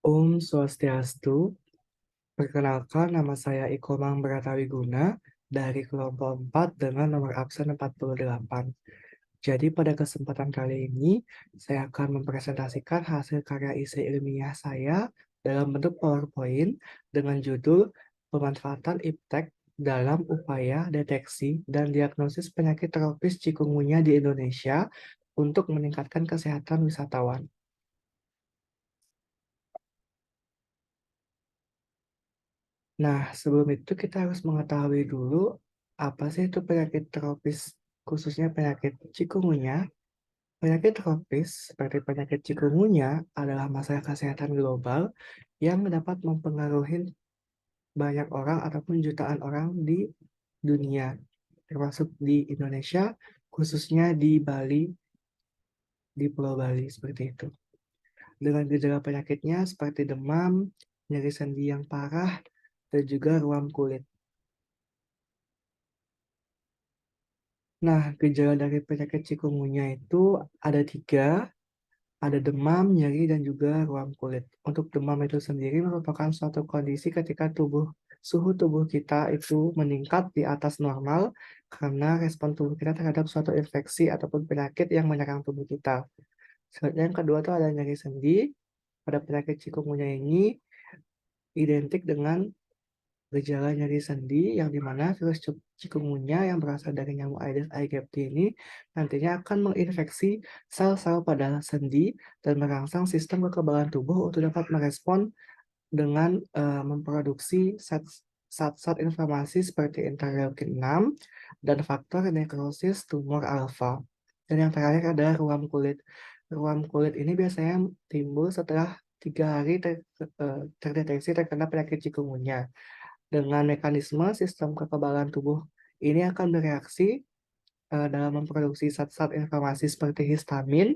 Om Swastiastu, perkenalkan nama saya Ikomang Bratawiguna dari kelompok 4 dengan nomor absen 48. Jadi pada kesempatan kali ini, saya akan mempresentasikan hasil karya isi ilmiah saya dalam bentuk PowerPoint dengan judul Pemanfaatan IPTEK dalam upaya deteksi dan diagnosis penyakit tropis chikungunya di Indonesia untuk meningkatkan kesehatan wisatawan. Nah, sebelum itu kita harus mengetahui dulu apa sih itu penyakit tropis, khususnya penyakit chikungunya. Penyakit tropis seperti penyakit chikungunya adalah masalah kesehatan global yang dapat mempengaruhi banyak orang ataupun jutaan orang di dunia, termasuk di Indonesia, khususnya di Bali, di Pulau Bali seperti itu. Dengan gejala penyakitnya seperti demam, nyeri sendi yang parah, dan juga ruam kulit. Nah, gejala dari penyakit chikungunya itu ada tiga, ada demam, nyeri, dan juga ruam kulit. Untuk demam itu sendiri merupakan suatu kondisi ketika suhu tubuh kita itu meningkat di atas normal karena respon tubuh kita terhadap suatu infeksi ataupun penyakit yang menyerang tubuh kita. Selanjutnya yang kedua itu ada nyeri sendi. Pada penyakit chikungunya ini identik dengan gejala nyeri sendi yang dimana virus chikungunya yang berasal dari nyamuk Aedes aegypti ini nantinya akan menginfeksi sel-sel pada sendi dan merangsang sistem kekebalan tubuh untuk dapat merespon dengan memproduksi zat-zat inflamasi seperti interleukin 6 dan faktor nekrosis tumor alfa. Dan yang terakhir adalah ruam kulit. Ruam kulit ini biasanya timbul setelah 3 hari terdeteksi terkena penyakit chikungunya. Dengan mekanisme sistem kekebalan tubuh ini akan bereaksi dalam memproduksi zat-zat inflamasi seperti histamin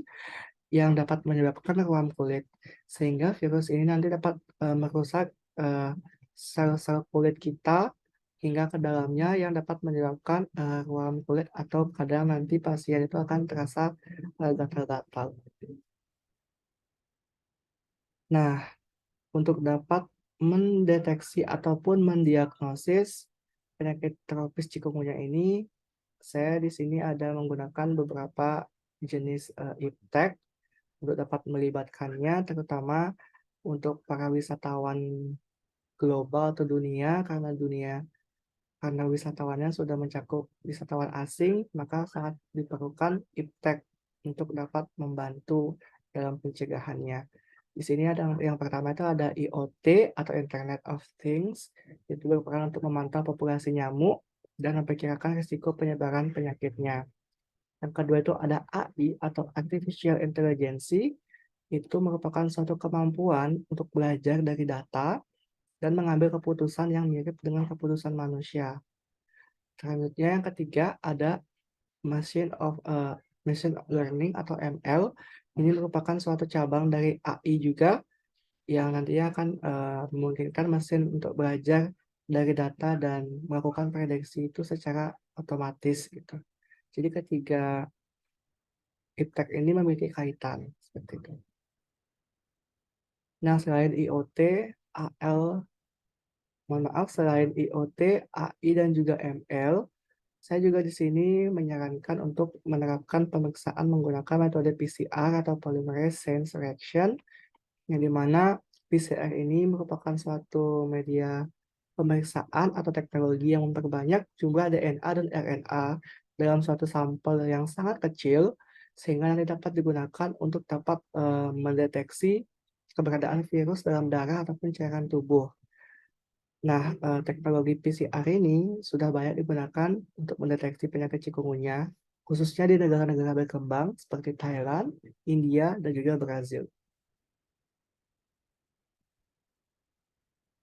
yang dapat menyebabkan ruam kulit, sehingga virus ini nanti dapat merusak eh, sel-sel kulit kita hingga ke dalamnya yang dapat menyebabkan ruam kulit atau kadang nanti pasien itu akan terasa gatal-gatal. Nah, untuk dapat mendeteksi ataupun mendiagnosis penyakit tropis chikungunya ini, saya di sini ada menggunakan beberapa jenis iptek untuk dapat melibatkannya, terutama untuk para wisatawan global atau karena wisatawannya sudah mencakup wisatawan asing, maka sangat diperlukan iptek untuk dapat membantu dalam pencegahannya. Di sini ada yang pertama itu ada IoT atau Internet of Things, itu berperan untuk memantau populasi nyamuk dan memperkirakan risiko penyebaran penyakitnya. Yang kedua itu ada AI atau Artificial Intelligence, itu merupakan suatu kemampuan untuk belajar dari data dan mengambil keputusan yang mirip dengan keputusan manusia. Selanjutnya yang ketiga ada Machine Learning atau ML. Ini merupakan suatu cabang dari AI juga yang nantinya akan memungkinkan mesin untuk belajar dari data dan melakukan prediksi itu secara otomatis gitu. Jadi ketiga iptek ini memiliki kaitan seperti itu. Nah, selain IoT, AL, mohon maaf, selain IoT, AI dan juga ML, saya juga di sini menyarankan untuk menerapkan pemeriksaan menggunakan metode PCR atau Polymerase Chain Reaction, yang dimana PCR ini merupakan suatu media pemeriksaan atau teknologi yang memperbanyak jumlah DNA dan RNA dalam suatu sampel yang sangat kecil, sehingga nanti dapat digunakan untuk dapat mendeteksi keberadaan virus dalam darah ataupun cairan tubuh. Nah, teknologi PCR ini sudah banyak digunakan untuk mendeteksi penyakit chikungunya, khususnya di negara-negara berkembang seperti Thailand, India, dan juga Brazil.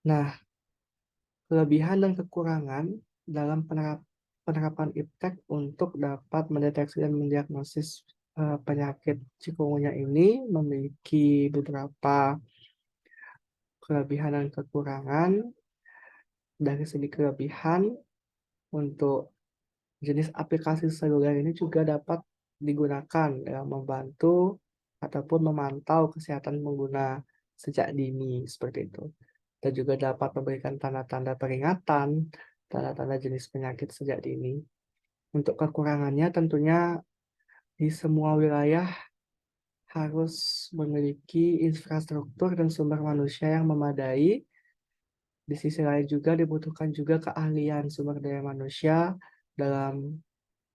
Nah, kelebihan dan kekurangan dalam penerapan iptek untuk dapat mendeteksi dan mendiagnosis penyakit chikungunya ini memiliki beberapa kelebihan dan kekurangan. Dari segi kelebihan, untuk jenis aplikasi seluler ini juga dapat digunakan dalam membantu ataupun memantau kesehatan pengguna sejak dini seperti itu. Dan juga dapat memberikan tanda-tanda peringatan, tanda-tanda jenis penyakit sejak dini. Untuk kekurangannya tentunya di semua wilayah harus memiliki infrastruktur dan sumber manusia yang memadai. Di sisi lain juga dibutuhkan juga keahlian sumber daya manusia dalam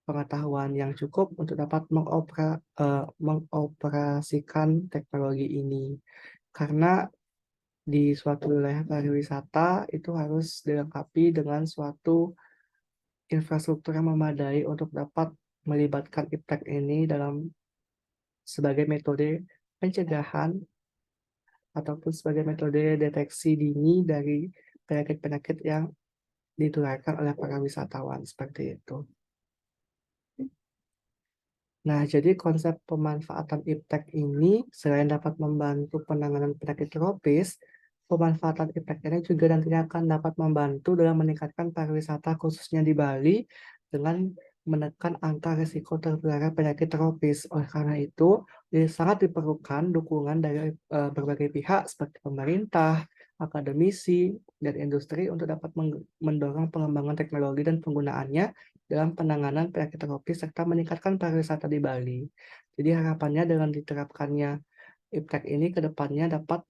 pengetahuan yang cukup untuk dapat mengoperasikan teknologi ini. Karena di suatu wilayah pariwisata itu harus dilengkapi dengan suatu infrastruktur yang memadai untuk dapat melibatkan iptek ini dalam sebagai metode pencegahan ataupun sebagai metode deteksi dini dari penyakit-penyakit yang ditularkan oleh para wisatawan seperti itu. Nah, jadi konsep pemanfaatan iptek ini selain dapat membantu penanganan penyakit tropis, pemanfaatan iptek ini juga nantinya akan dapat membantu dalam meningkatkan pariwisata khususnya di Bali dengan menekan angka risiko tertular penyakit tropis. Oleh karena itu, sangat diperlukan dukungan dari berbagai pihak seperti pemerintah, akademisi, dan industri untuk dapat mendorong pengembangan teknologi dan penggunaannya dalam penanganan penyakit tropis serta meningkatkan pariwisata di Bali. Jadi harapannya dengan diterapkannya IPTEK ini ke depannya dapat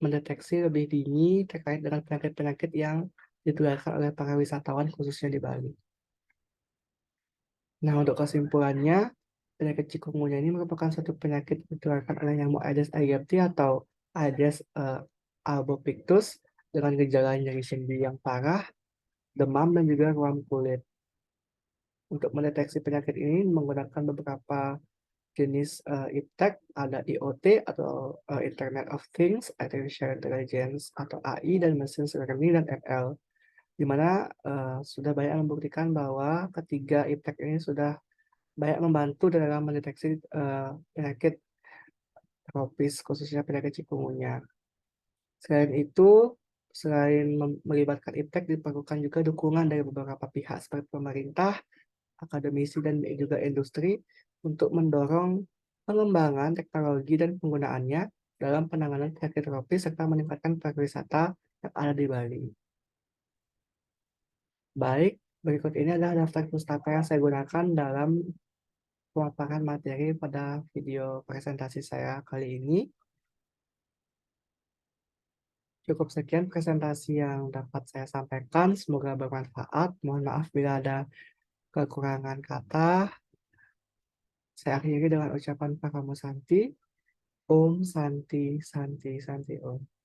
mendeteksi lebih dini terkait dengan penyakit-penyakit yang ditularkan oleh para wisatawan khususnya di Bali. Nah, untuk kesimpulannya, penyakit chikungunya ini merupakan suatu penyakit ditularkan oleh nyamuk Aedes aegypti atau Aedes albopictus dengan gejala nyeri sendi yang parah, demam, dan juga ruam kulit. Untuk mendeteksi penyakit ini menggunakan beberapa jenis iptek, ada IoT atau Internet of Things, Artificial Intelligence atau AI, dan Machine Learning dan ML, di mana sudah banyak membuktikan bahwa ketiga iptek ini sudah banyak membantu dalam mendeteksi penyakit tropis, khususnya penyakit chikungunya. Selain itu, selain melibatkan iptek, diperlukan juga dukungan dari beberapa pihak seperti pemerintah, akademisi, dan juga industri untuk mendorong pengembangan teknologi dan penggunaannya dalam penanganan penyakit tropis serta meningkatkan pariwisata yang ada di Bali. Baik, berikut ini adalah daftar pustaka yang saya gunakan dalam pemaparan materi pada video presentasi saya kali ini. Cukup sekian presentasi yang dapat saya sampaikan. Semoga bermanfaat. Mohon maaf bila ada kekurangan kata. Saya akhiri dengan ucapan Pakamu Santi. Om Santi Santi Santi Om.